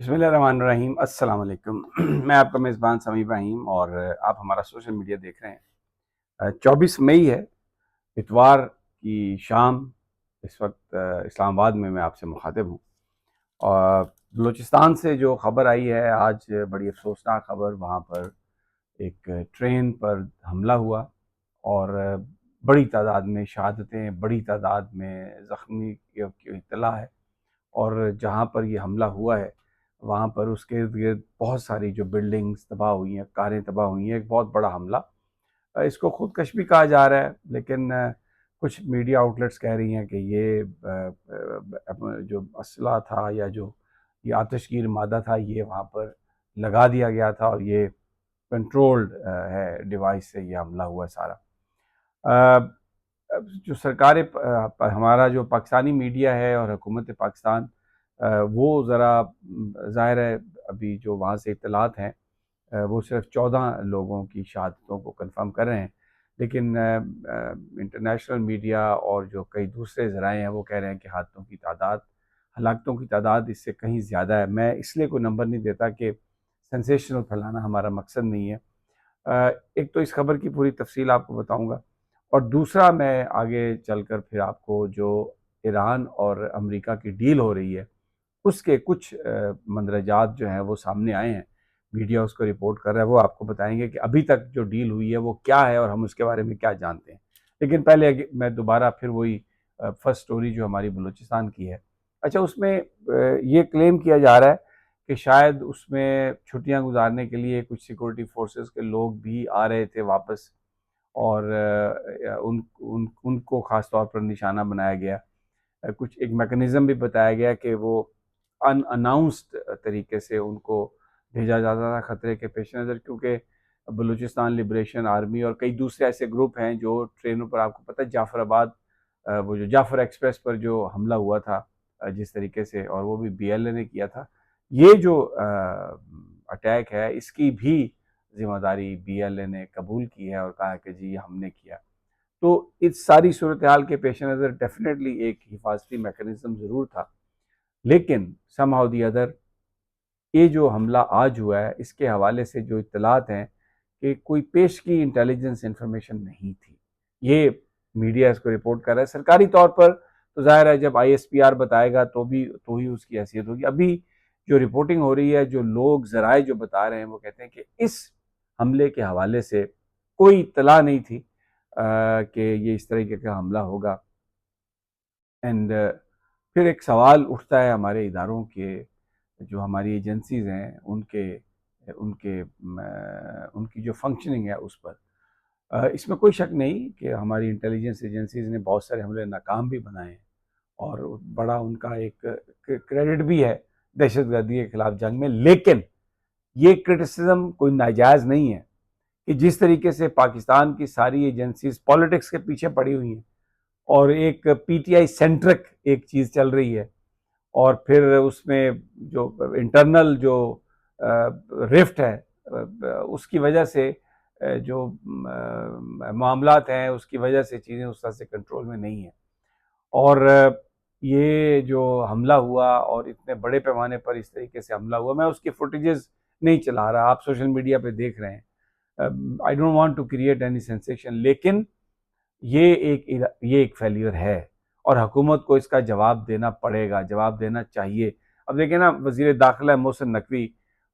बिस्मिल्लाहिर्रहमानिर्रहीम अस्सलाम वालेकुम। मैं आपका मेज़बान समी इब्राहिम और आप हमारा सोशल मीडिया देख रहे हैं। 24 मई है, इतवार की शाम। इस वक्त इस्लामाबाद में मैं आपसे मुखातिब हूँ और बलूचिस्तान से जो ख़बर आई है आज, बड़ी अफसोसनाक ख़बर। वहाँ पर एक ट्रेन पर हमला हुआ और बड़ी तादाद में शहादतें, बड़ी तादाद में ज़ख्मी की इत्तला है। और जहाँ पर ये हमला हुआ है वहाँ पर उसके इर्द-गिर्द बहुत सारी जो बिल्डिंग्स तबाह हुई हैं, कारें तबाह हुई हैं। एक बहुत बड़ा हमला। इसको खुदकश भी कहा जा रहा है, लेकिन कुछ मीडिया आउटलेट्स कह रही हैं कि ये जो असला था या जो ये आतिशगीर मादा था, ये वहाँ पर लगा दिया गया था और ये कंट्रोल्ड है डिवाइस से ये हमला हुआ है सारा। अब जो सरकार हमारा जो पाकिस्तानी मीडिया है और हुकूमत पाकिस्तान, वो ज़रा ज़ाहिर है अभी जो वहाँ से इत्तलात हैं, वो सिर्फ 14 लोगों की शहादतों को कंफर्म कर रहे हैं। लेकिन इंटरनेशनल मीडिया और जो कई दूसरे ज़राए हैं वो कह रहे हैं कि हादसों की तादाद, हलाकतों की तादाद इससे कहीं ज़्यादा है। मैं इसलिए कोई नंबर नहीं देता कि सेंसेशनल फैलाना हमारा मकसद नहीं है। एक तो इस खबर की पूरी तफसील आपको बताऊंगा और दूसरा मैं आगे चलकर फिर आपको जो ईरान और अमेरिका की डील हो रही है उसके कुछ मंदरजात जो हैं वो सामने आए हैं। मीडिया उसको रिपोर्ट कर रहा है, वो आपको बताएंगे कि अभी तक जो डील हुई है वो क्या है और हम उसके बारे में क्या जानते हैं। लेकिन पहले मैं दोबारा फिर वही फर्स्ट स्टोरी जो हमारी बलूचिस्तान की है। अच्छा, उसमें ये क्लेम किया जा रहा है कि शायद उसमें छुट्टियां गुजारने के लिए कुछ सिक्योरिटी फोर्सेस के लोग भी आ रहे थे वापस और उनको ख़ास तौर पर निशाना बनाया गया। कुछ एक मैकेनिज़्म भी बताया गया कि वो अनअनाउंस्ड तरीके से उनको भेजा जाता था खतरे के पेश नज़र, क्योंकि बलूचिस्तान लिबरेशन आर्मी और कई दूसरे ऐसे ग्रुप हैं जो ट्रेनों पर, आपको पता है जाफराबाद, वो जो जाफर एक्सप्रेस पर जो हमला हुआ था जिस तरीके से, और वो भी बीएलए ने किया था। ये जो अटैक है इसकी भी जिम्मेदारी बीएलए ने कबूल की है और कहा है कि जी ये हमने किया। तो इस सारी सूरत हाल के पेश नज़र डेफिनेटली एक हिफाजती मैकेनिज्म ज़रूर था, लेकिन समहाउ दी अदर ये जो हमला आज हुआ है इसके हवाले से जो इत्तलात हैं कि कोई पेश की इंटेलिजेंस इंफॉर्मेशन नहीं थी। ये मीडिया इसको रिपोर्ट कर रहा है सरकारी तौर पर। तो जाहिर है जब आईएसपीआर बताएगा तो ही उसकी हैसियत होगी। अभी जो रिपोर्टिंग हो रही है, जो लोग ज़राए जो बता रहे हैं, वो कहते हैं कि इस हमले के हवाले से कोई इत्तला नहीं थी कि ये इस तरीके का हमला होगा। एंड फिर एक सवाल उठता है हमारे इदारों के, जो हमारी एजेंसीज़ हैं उनके उनके उनकी जो फंक्शनिंग है उस पर। इसमें कोई शक नहीं कि हमारी इंटेलिजेंस एजेंसीज़ ने बहुत सारे हमले नाकाम भी बनाए हैं और बड़ा उनका एक क्रेडिट भी है दहशतगर्दी के खिलाफ जंग में। लेकिन ये क्रिटिसिज्म कोई नाजायज़ नहीं है कि जिस तरीके से पाकिस्तान की सारी एजेंसीज पॉलिटिक्स के पीछे पड़ी हुई हैं और एक पीटीआई सेंट्रिक एक चीज़ चल रही है, और फिर उसमें जो इंटरनल जो रिफ्ट है उसकी वजह से जो मामलात हैं उसकी वजह से चीज़ें उस तरह से कंट्रोल में नहीं है। और ये जो हमला हुआ और इतने बड़े पैमाने पर इस तरीके से हमला हुआ, मैं उसकी फुटेजेस नहीं चला रहा, आप सोशल मीडिया पे देख रहे हैं। I don't want to create any sensation, लेकिन ये एक फेलियर है और हुकूमत को इसका जवाब देना पड़ेगा, जवाब देना चाहिए। अब देखिए ना, वज़ीर दाखिला मोहसिन नकवी,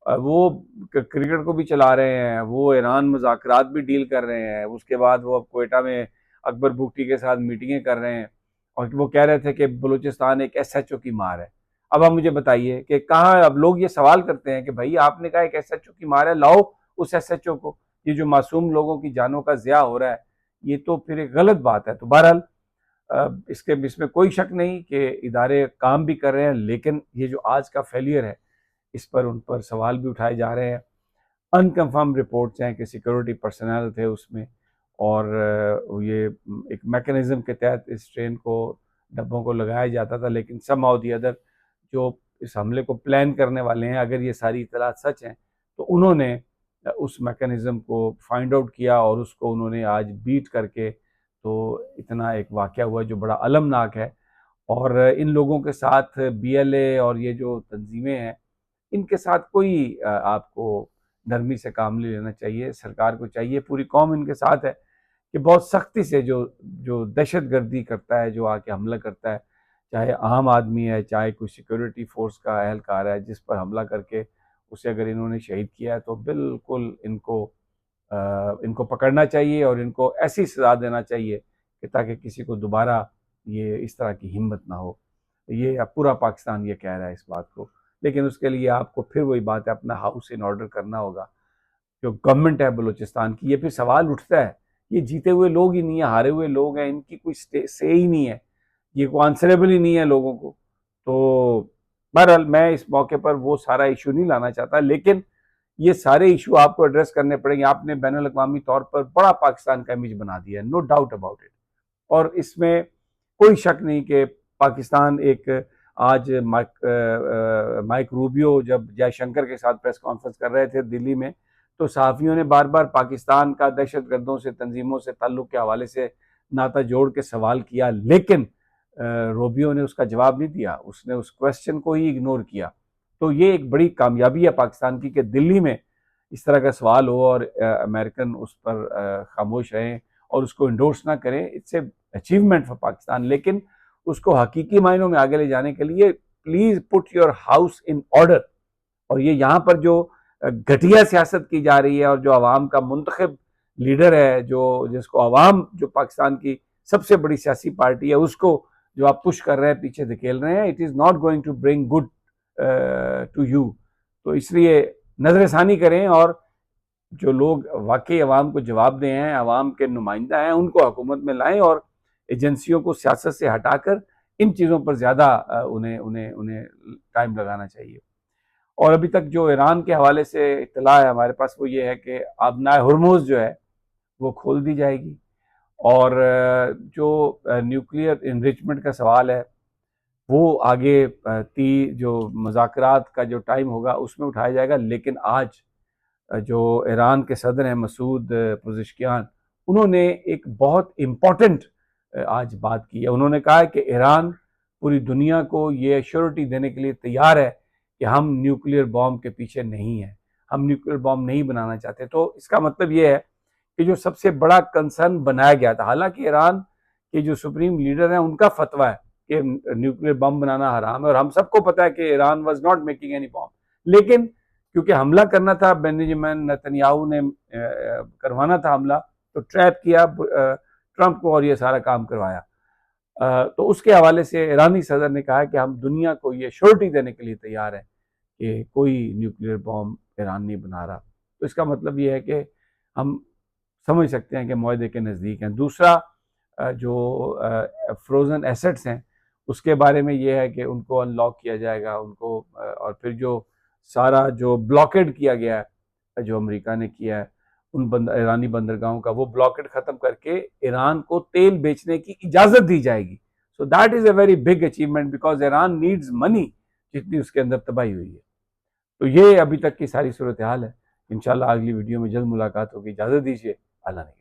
वो क्रिकेट को भी चला रहे हैं, वो ईरान मुज़ाकरात भी डील कर रहे हैं, उसके बाद वो अब क्वेटा में अकबर बुगटी के साथ मीटिंगें कर रहे हैं और वो कह रहे थे कि बलूचिस्तान एक एसएचओ की मार है। अब आप मुझे बताइए कि कहाँ, अब लोग ये सवाल करते हैं कि भाई आपने कहा एक एसएचओ की मार है, लाओ उस एसएचओ को। ये जो मासूम लोगों की जानों का ज़िया हो रहा है, ये तो फिर एक गलत बात है। तो बहरहाल इसके इसमें कोई शक नहीं कि इदारे काम भी कर रहे हैं, लेकिन ये जो आज का फेलियर है इस पर उन पर सवाल भी उठाए जा रहे हैं। अनकन्फर्म रिपोर्ट्स हैं कि सिक्योरिटी पर्सनल थे उसमें और ये एक मैकेनिज्म के तहत इस ट्रेन को, डब्बों को लगाया जाता था। लेकिन समहाउ दी अदर जो इस हमले को प्लान करने वाले हैं, अगर ये सारी इत्तलात सच हैं तो उन्होंने उस मैकेनिज्म को फाइंड आउट किया और उसको उन्होंने आज बीट करके, तो इतना एक वाक़या हुआ जो बड़ा अलमनाक है। और इन लोगों के साथ बीएलए और ये जो तंजीमें हैं इनके साथ कोई आपको नरमी से काम नहीं लेना चाहिए। सरकार को चाहिए, पूरी कौम इनके साथ है कि बहुत सख्ती से जो जो दहशतगर्दी करता है, जो आके हमला करता है, चाहे आम आदमी है, चाहे कोई सिक्योरिटी फोर्स का एहलकार है, जिस पर हमला करके उसे अगर इन्होंने शहीद किया है तो बिल्कुल इनको पकड़ना चाहिए और इनको ऐसी सज़ा देना चाहिए कि ताकि किसी को दोबारा ये इस तरह की हिम्मत ना हो। ये अब पूरा पाकिस्तान ये कह रहा है इस बात को, लेकिन उसके लिए आपको फिर वही बात है, अपना हाउस इन ऑर्डर करना होगा। जो गवर्नमेंट है बलूचिस्तान की, ये फिर सवाल उठता है, ये जीते हुए लोग ही नहीं है, हारे हुए लोग हैं, इनकी कोई से ही नहीं है, ये कोई आंसरेबल ही नहीं है लोगों को। तो बहरहाल मैं इस मौके पर वो सारा इशू नहीं लाना चाहता, लेकिन ये सारे इशू आपको एड्रेस करने पड़ेंगे। आपने बैनुल अक़वामी तौर पर बड़ा पाकिस्तान का इमेज बना दिया है, नो डाउट अबाउट इट, और इसमें कोई शक नहीं कि पाकिस्तान एक आज माइक रूबियो जब जयशंकर के साथ प्रेस कॉन्फ्रेंस कर रहे थे दिल्ली में, तो सहाफ़ियों ने बार बार पाकिस्तान का दहशतगर्दों से, तंजीमों से ताल्लुक़ के हवाले से नाता जोड़ के सवाल किया, लेकिन रूबियो ने उसका जवाब नहीं दिया, उसने उस क्वेश्चन को ही इग्नोर किया। तो ये एक बड़ी कामयाबी है पाकिस्तान की कि दिल्ली में इस तरह का सवाल हो और अमेरिकन उस पर खामोश रहें और उसको इंडोर्स ना करें। It's a achievement for Pakistan, लेकिन उसको हकीकी मायनों में आगे ले जाने के लिए please put your house in order. और ये यहाँ पर जो घटिया सियासत की जा रही है और जो अवाम का मुंतखब लीडर है, जो जिसको अवाम जो पाकिस्तान की सबसे बड़ी सियासी पार्टी है, उसको जो आप पुश कर रहे हैं, पीछे धकेल रहे हैं, it is not going to bring good to you. तो इसलिए नजरसानी करें और जो लोग वाकई अवाम को जवाब दे हैं, अवाम के नुमाइंदा हैं, उनको हुकूमत में लाएं और एजेंसियों को सियासत से हटाकर इन चीज़ों पर ज़्यादा उन्हें उन्हें उन्हें टाइम लगाना चाहिए। और अभी तक जो ईरान के हवाले से इत्तला है हमारे पास, वो ये है कि अब नाए हुर्मुज़ जो है वो खोल दी जाएगी और जो न्यूक्लियर इनरिचमेंट का सवाल है वो आगे जो मुज़ाकरात का जो टाइम होगा उसमें उठाया जाएगा। लेकिन आज जो ईरान के सदर हैं मसूद पुज़ेशकियान, उन्होंने एक बहुत इम्पॉर्टेंट आज बात की है। उन्होंने कहा है कि ईरान पूरी दुनिया को ये एश्योरिटी देने के लिए तैयार है कि हम न्यूक्लियर बॉम्ब के पीछे नहीं हैं, हम न्यूक्लियर बॉम्ब नहीं बनाना चाहते। तो इसका मतलब ये है कि जो सबसे बड़ा कंसर्न बनाया गया था, हालांकि ईरान के जो सुप्रीम लीडर हैं उनका फतवा है कि न्यूक्लियर बम बनाना हराम है और हम सबको पता है कि Iran was not making any bomb, लेकिन क्योंकि हमला करना था, बेंजामिन नेतन्याहू ने करवाना था हमला, तो ट्रैप किया ट्रंप को और ये सारा काम करवाया। तो उसके हवाले से ईरानी सदर ने कहा कि हम दुनिया को ये श्योरिटी देने के लिए तैयार हैं कि कोई न्यूक्लियर बॉम्ब ईरान नहीं बना रहा। तो इसका मतलब ये है कि हम समझ सकते हैं कि मुआहदे के नज़दीक हैं। दूसरा जो फ्रोज़न एसेट्स हैं उसके बारे में ये है कि उनको अनलॉक किया जाएगा, उनको और फिर जो सारा जो ब्लॉकेड किया गया है, जो अमेरिका ने किया है उन ईरानी बंदरगाहों का, वो ब्लॉकेड ख़त्म करके ईरान को तेल बेचने की इजाज़त दी जाएगी। So that is a very big achievement because Iran needs money, जितनी उसके अंदर तबाही हुई है। तो ये अभी तक की सारी सूरत हाल है। इंशाल्लाह अगली वीडियो में जल्द मुलाकात होगी। इजाज़त दीजिए। अल्लाह ने